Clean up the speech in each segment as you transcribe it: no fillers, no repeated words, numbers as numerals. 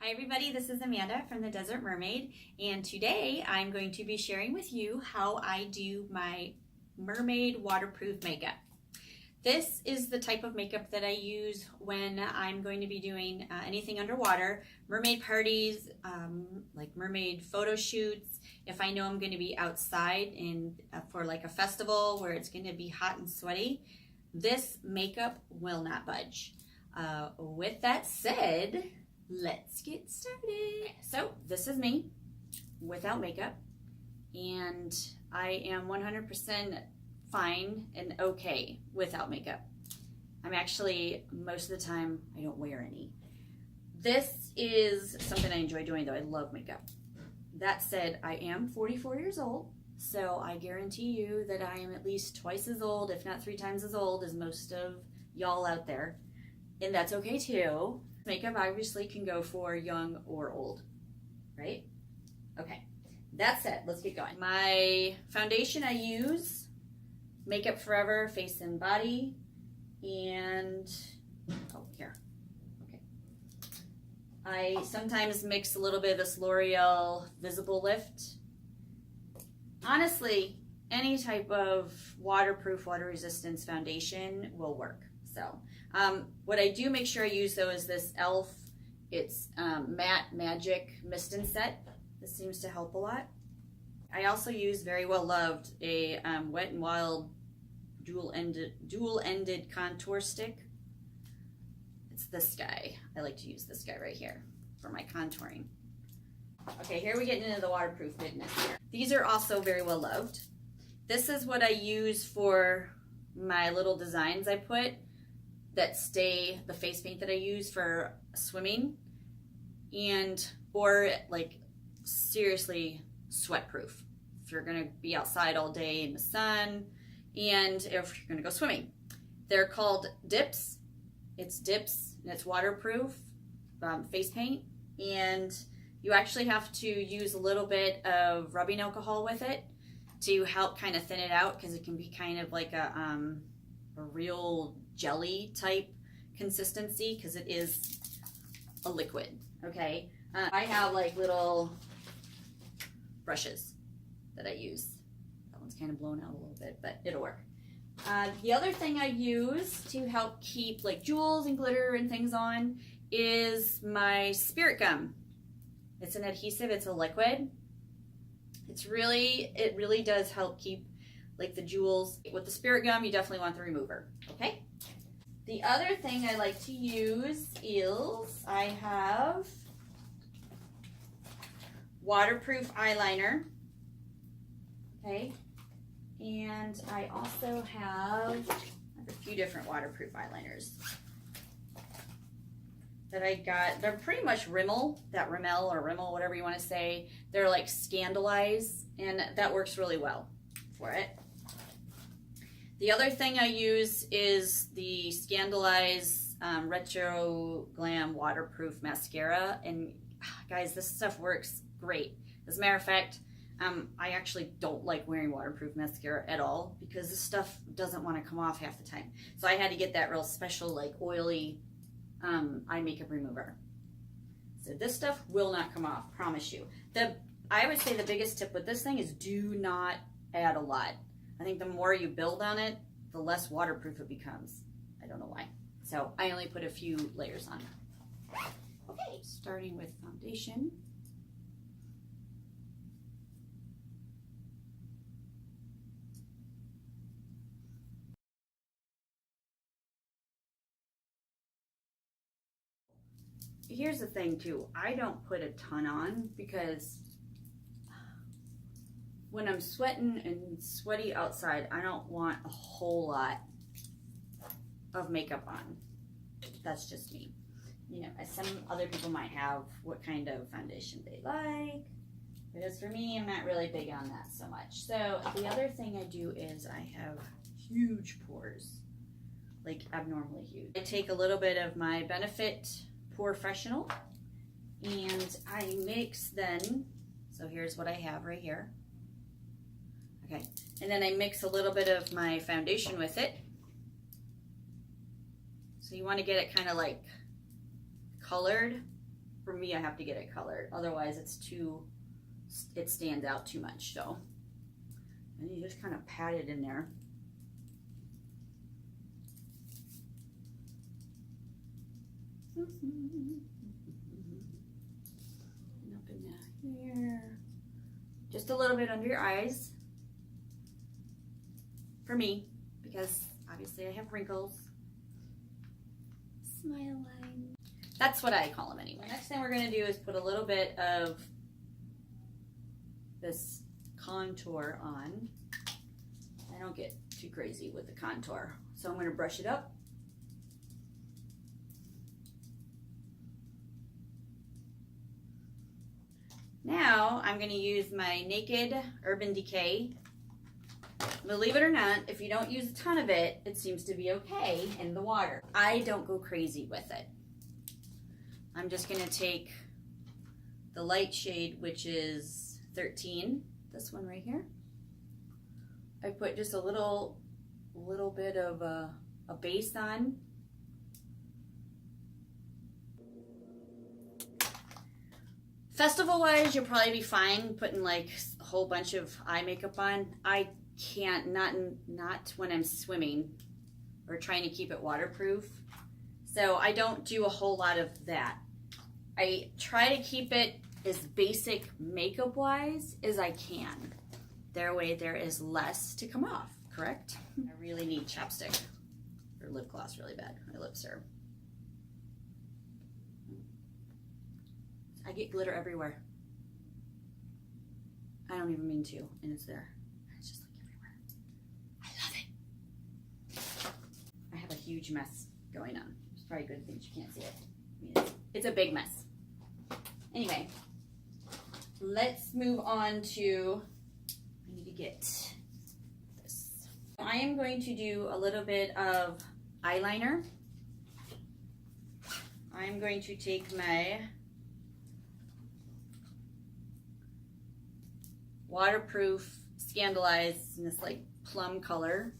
Hi everybody, this is Amanda from the Desert Mermaid, and today I'm going to be sharing with you how I do my mermaid waterproof makeup. This is the type of makeup that I use when I'm going to be doing anything underwater, mermaid parties, like mermaid photo shoots. If I know I'm going to be outside for like a festival where it's going to be hot and sweaty, this makeup will not budge. With that said, let's get started. So this is me without makeup, and I am 100% fine and okay without makeup. I'm actually, most of the time, I don't wear any. This is something I enjoy doing though. I love makeup. That said, I am 44 years old, so I guarantee you that I am at least twice as old, if not 3 times as old as most of y'all out there. And that's okay too. Makeup obviously can go for young or old, right? Okay, that said, let's get going. My foundation I use, Makeup Forever Face and Body, and, oh, here, okay. I sometimes mix a little bit of this L'Oreal Visible Lift. Honestly, any type of waterproof, water resistance foundation will work. So what I do make sure I use though is this e.l.f. It's Matte Magic Mist and Set. This seems to help a lot. I also use very well loved a Wet n Wild dual-ended contour stick. It's this guy. I like to use this guy right here for my contouring. Okay, here we get into the waterproof goodness here. These are also very well loved. This is what I use for my little designs I put that stay, the face paint that I use for swimming, and or like seriously sweat proof if you're gonna be outside all day in the sun and if you're gonna go swimming. They're called dips. It's dips and it's waterproof face paint, and you actually have to use a little bit of rubbing alcohol with it to help kind of thin it out, because it can be kind of like a real jelly type consistency because it is a liquid. Okay, I have like little brushes that I use. That one's kind of blown out a little bit, but it'll work. The other thing I use to help keep like jewels and glitter and things on is my spirit gum. It's an adhesive, it's a liquid. It really does help keep like the jewels. With the spirit gum, you definitely want the remover, okay? The other thing I like to use is I have waterproof eyeliner, okay? And I also have a few different waterproof eyeliners that I got. They're pretty much Rimmel, whatever you want to say. They're like Scandalize, and that works really well for it. The other thing I use is the Scandalize Retro Glam Waterproof Mascara, and guys, this stuff works great. As a matter of fact, I actually don't like wearing waterproof mascara at all because this stuff doesn't want to come off half the time. So I had to get that real special like oily eye makeup remover. So this stuff will not come off, promise you. I would say the biggest tip with this thing is do not add a lot. I think the more you build on it, the less waterproof it becomes. I don't know why. So I only put a few layers on. Okay, starting with foundation. Here's the thing too, I don't put a ton on because when I'm sweating and sweaty outside, I don't want a whole lot of makeup on. That's just me. You know, some other people might have what kind of foundation they like. But as for me, I'm not really big on that so much. So the other thing I do is I have huge pores, like abnormally huge. I take a little bit of my Benefit Professional and I mix then, so here's what I have right here. Okay, and then I mix a little bit of my foundation with it. So you want to get it kind of like colored for me, I have to get it colored. Otherwise, it stands out too much. So, and you just kind of pat it in there. And up in here. Just a little bit under your eyes. For me, because obviously I have wrinkles. Smile line. That's what I call them anyway. Next thing we're going to do is put a little bit of this contour on. I don't get too crazy with the contour. So I'm going to brush it up. Now I'm going to use my Naked Urban Decay. Believe it or not, if you don't use a ton of it, it seems to be okay in the water. I don't go crazy with it. I'm just going to take the light shade, which is 13, this one right here. I put just a little bit of a base on. Festival-wise, you'll probably be fine putting like a whole bunch of eye makeup on. I can't, not when I'm swimming or trying to keep it waterproof. So I don't do a whole lot of that. I try to keep it as basic makeup-wise as I can. That way there is less to come off, correct? I really need chapstick or lip gloss really bad. My lips are... I get glitter everywhere. I don't even mean to, and it's there. It's just like everywhere. I love it. I have a huge mess going on. It's probably a good thing you can't see it. I mean, it's a big mess. Anyway, let's move on to, I need to get this. I am going to do a little bit of eyeliner. I'm going to take my waterproof Scandalized in this like plum color,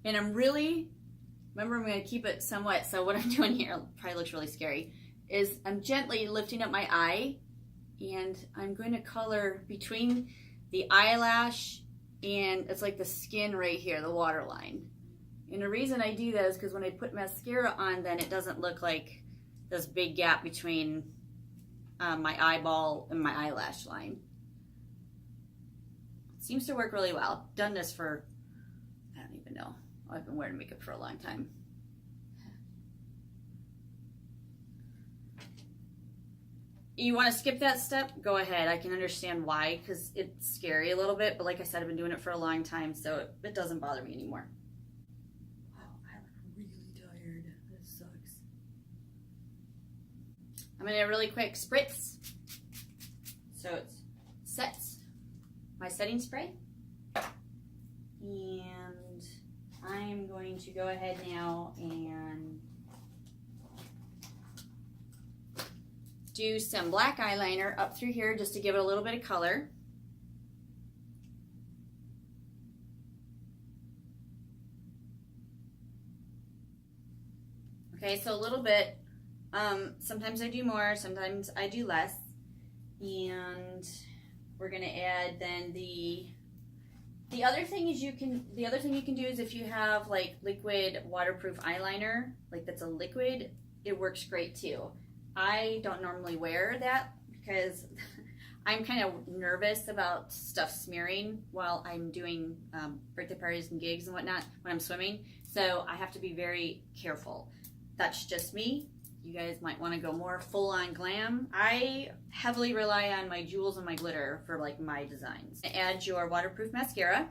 and remember I'm going to keep it somewhat, so what I'm doing here probably looks really scary, is I'm gently lifting up my eye, and I'm going to color between the eyelash and it's like the skin right here, the waterline. And the reason I do that is because when I put mascara on, then it doesn't look like this big gap between my eyeball and my eyelash line. Seems to work really well. I've done this for, I don't even know. I've been wearing makeup for a long time. You want to skip that step? Go ahead. I can understand why, because it's scary a little bit, but like I said, I've been doing it for a long time, so it doesn't bother me anymore. Wow, I look really tired. This sucks. I'm going to really quick spritz. So it sets my setting spray, and I'm going to go ahead now and do some black eyeliner up through here just to give it a little bit of color. Okay, so a little bit. Sometimes I do more, sometimes I do less, and we're gonna add then the other thing is you can do is if you have like liquid waterproof eyeliner, like that's a liquid, it works great too. I don't normally wear that because I'm kind of nervous about stuff smearing while I'm doing birthday parties and gigs and whatnot when I'm swimming. So I have to be very careful. That's just me. You guys might want to go more full on glam. I heavily rely on my jewels and my glitter for like my designs. Add your waterproof mascara.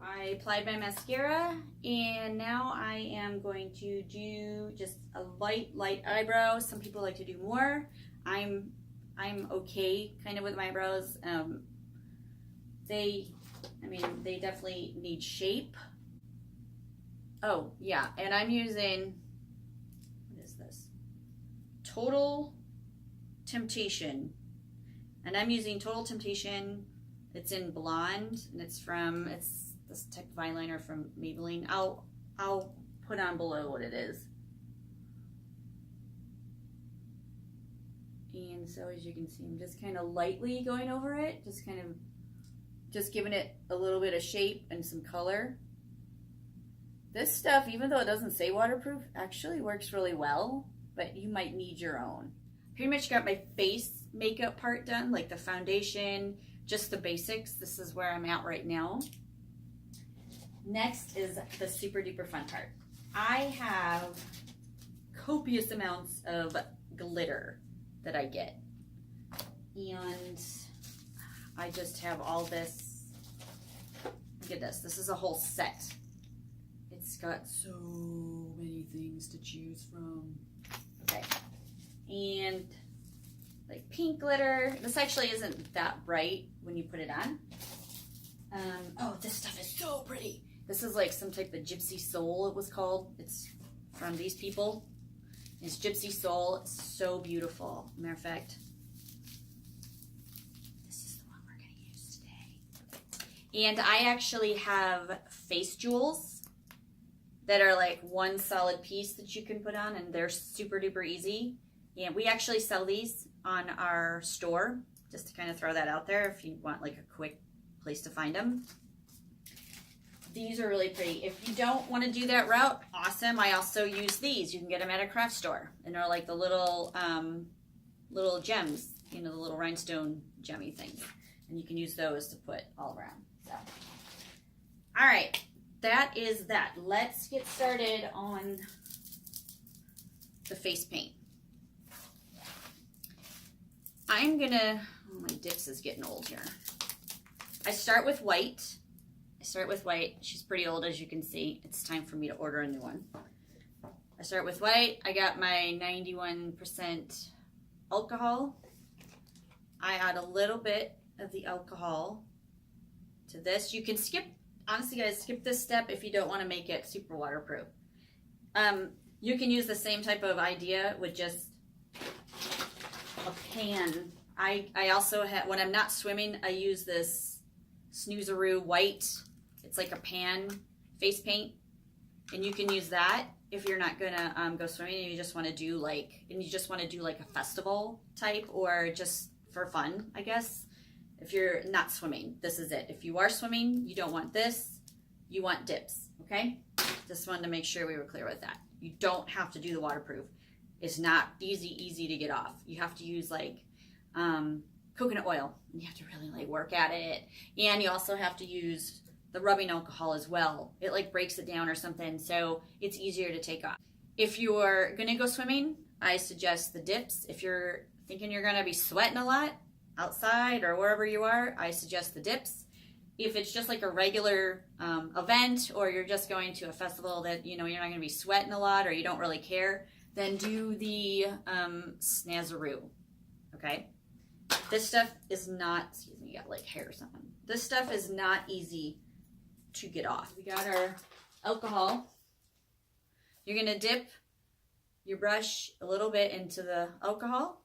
I applied my mascara, and now I am going to do just a light eyebrow. Some people like to do more. I'm okay kind of with my eyebrows. They definitely need shape. Oh yeah, and I'm using, what is this? Total Temptation. And I'm using Total Temptation. It's in blonde, and it's this type of eyeliner from Maybelline. I'll put on below what it is. And so as you can see, I'm just kind of lightly going over it, just giving it a little bit of shape and some color. This stuff, even though it doesn't say waterproof, actually works really well, but you might need your own. Pretty much got my face makeup part done, like the foundation, just the basics. This is where I'm at right now. Next is the super duper fun part. I have copious amounts of glitter that I get. And I just have all this. Look at this. This is a whole set. It's got so many things to choose from. Okay. And like pink glitter. This actually isn't that bright when you put it on. Oh, this stuff is so pretty. This is like some type of gypsy soul, it was called. It's from these people. It's gypsy soul. It's so beautiful. Matter of fact, this is the one we're going to use today. And I actually have face jewels that are like one solid piece that you can put on, and they're super duper easy. And we actually sell these on our store, just to kind of throw that out there if you want like a quick place to find them. These are really pretty. If you don't want to do that route, awesome. I also use these. You can get them at a craft store, and they're like the little little gems, you know, the little rhinestone gemmy things, and you can use those to put all around. So, all right, that is that. Let's get started on the face paint. I'm gonna, oh, my dips is getting old here. I start with white. She's pretty old, as you can see. It's time for me to order a new one. I start with white. I got my 91% alcohol. I add a little bit of the alcohol to this. You can skip, honestly guys, skip this step if you don't want to make it super waterproof. You can use the same type of idea with just a pan. I also have, when I'm not swimming, I use this Snoozeroo white. It's like a pan face paint, and you can use that if you're not gonna go swimming and you just want to do like, a festival type, or just for fun, I guess. If you're not swimming, this is it. If you are swimming, you don't want this. You want dips, okay? Just wanted to make sure we were clear with that. You don't have to do the waterproof. It's not easy to get off. You have to use like coconut oil. You have to really like work at it, and you also have to use the rubbing alcohol as well. It like breaks it down or something, so it's easier to take off. If you're gonna go swimming, I suggest the dips. If you're thinking you're gonna be sweating a lot outside or wherever you are, I suggest the dips. If it's just like a regular event, or you're just going to a festival that you know you're not gonna be sweating a lot, or you don't really care, then do the Snoozeroo. Okay, this stuff is not, excuse me, you got like hair or something. This stuff is not easy to get off. We got our alcohol. You're gonna dip your brush a little bit into the alcohol.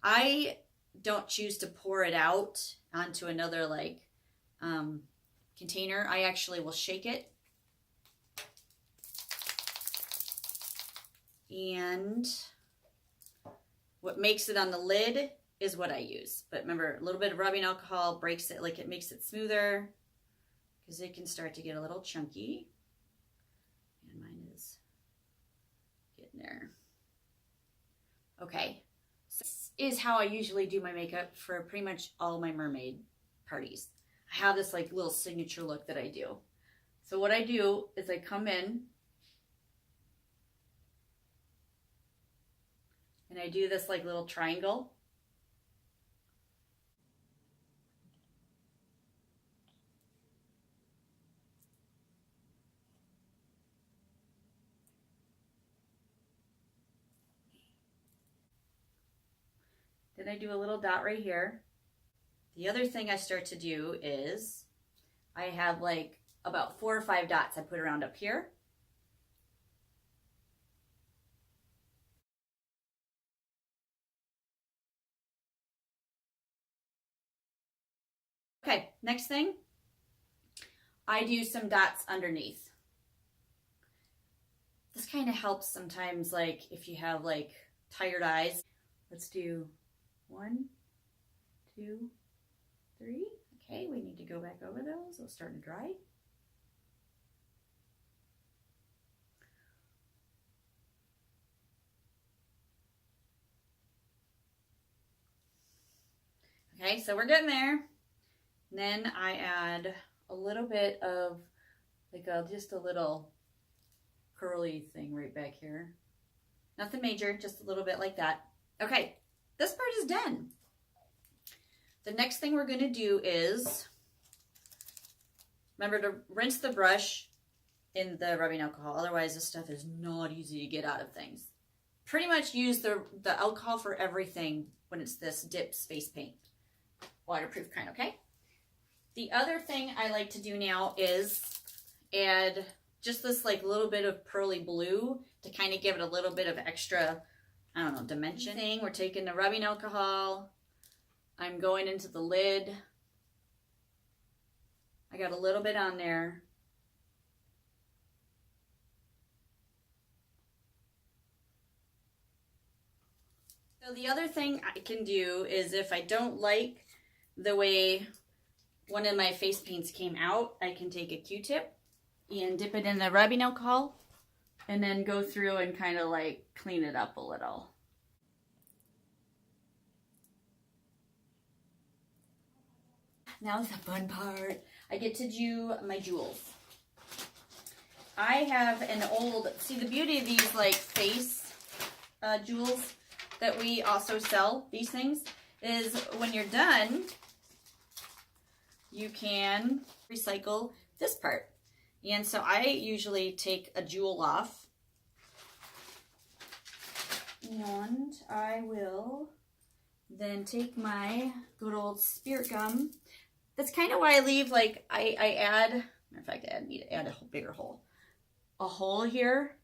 I don't choose to pour it out onto another like container. I actually will shake it. And what makes it on the lid is what I use. But remember, a little bit of rubbing alcohol breaks it, like it makes it smoother, because it can start to get a little chunky. And mine is getting there. Okay, so this is how I usually do my makeup for pretty much all my mermaid parties. I have this like little signature look that I do. So what I do is I come in and I do this like little triangle. Then I do a little dot right here. The other thing I start to do is I have like about 4 or 5 dots I put around up here. Okay, next thing, I do some dots underneath. This kind of helps sometimes, like if you have like tired eyes. Let's do 1, 2, 3. Okay, we need to go back over those. They'll start to dry. Okay, so we're getting there. And then I add a little bit of like just a little curly thing right back here. Nothing major, just a little bit like that. Okay, this part is done. The next thing we're gonna do is, remember to rinse the brush in the rubbing alcohol, otherwise this stuff is not easy to get out of things. Pretty much use the alcohol for everything when it's this dipped face paint. Waterproof kind, okay? The other thing I like to do now is add just this like little bit of pearly blue to kind of give it a little bit of extra, I don't know, dimension thing. We're taking the rubbing alcohol. I'm going into the lid. I got a little bit on there. So the other thing I can do is if I don't like the way one of my face paints came out, I can take a Q-tip and dip it in the rubbing alcohol and then go through and kind of like clean it up a little. Now the fun part. I get to do my jewels. I have an old, see the beauty of these like face jewels that we also sell, these things, is when you're done, you can recycle this part. And so I usually take a jewel off and I will then take my good old spirit gum. That's kind of why I leave, like, I add, matter of fact, I need to add a bigger hole. A hole here.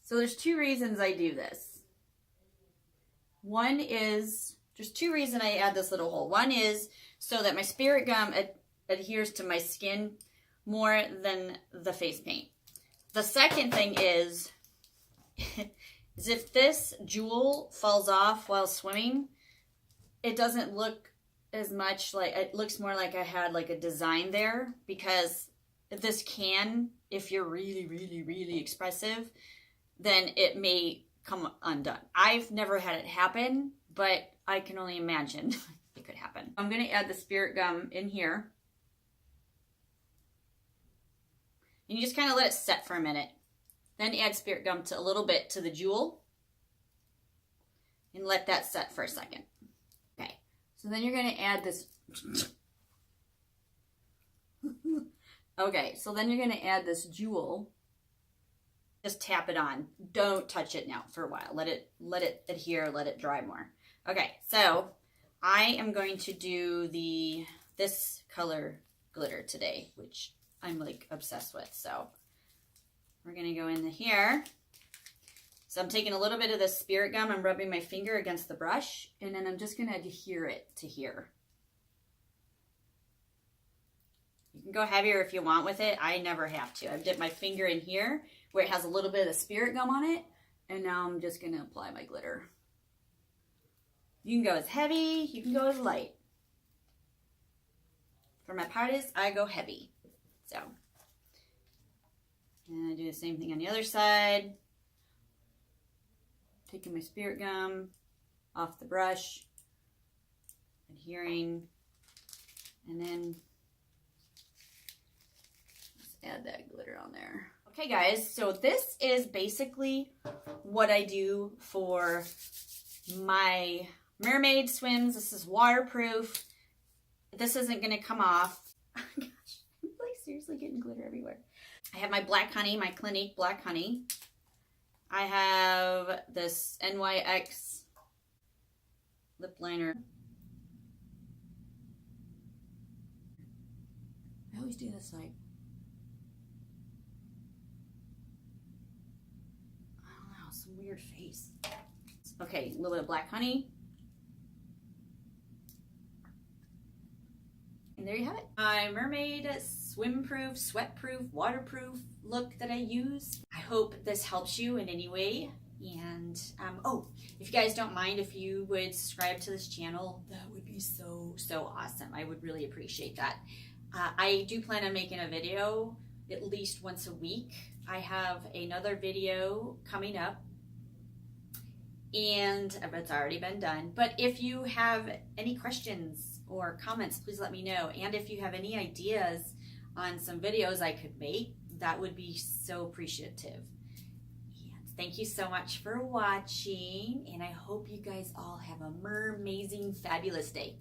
So there's two reasons I do this. One is, there's two reasons I add this little hole. One is so that my spirit gum adheres to my skin more than the face paint. The second thing is if this jewel falls off while swimming, it doesn't look as much like, it looks more like I had like a design there, because this can, if you're really, really, really expressive, then it may come undone. I've never had it happen, but I can only imagine it could happen. I'm going to add the spirit gum in here. And you just kind of let it set for a minute. Then add spirit gum to a little bit to the jewel. And let that set for a second. Okay, so then you're going to add this. Okay, so then you're going to add this jewel. Just tap it on. Don't touch it now for a while. Let it adhere, let it dry more. Okay, so I am going to do this color glitter today, which I'm like obsessed with. So we're gonna go into here. So I'm taking a little bit of the spirit gum, I'm rubbing my finger against the brush, and then I'm just gonna adhere it to here. You can go heavier if you want with it. I never have to. I've dipped my finger in here where it has a little bit of the spirit gum on it, and now I'm just gonna apply my glitter. You can go as heavy, you can go as light. For my parties, I go heavy. So, and I do the same thing on the other side. Taking my spirit gum off the brush, adhering, and then just add that glitter on there. Okay guys, so this is basically what I do for my mermaid swims. This is waterproof. This isn't gonna come off. Gosh, I'm like seriously getting glitter everywhere. I have my black honey, my Clinique black honey. I have this NYX lip liner. I always do this like, I don't know, some weird face. Okay, a little bit of black honey. And there you have it. My Mermaid swim-proof, sweat-proof, waterproof look that I use. I hope this helps you in any way And oh, if you guys don't mind, if you would subscribe to this channel, that would be so awesome. I would really appreciate that. I do plan on making a video at least once a week. I have another video coming up, and it's already been done. But if you have any questions or comments, please let me know. And if you have any ideas on some videos I could make, that would be so appreciative. And thank you so much for watching, and I hope you guys all have a mermazing, fabulous day.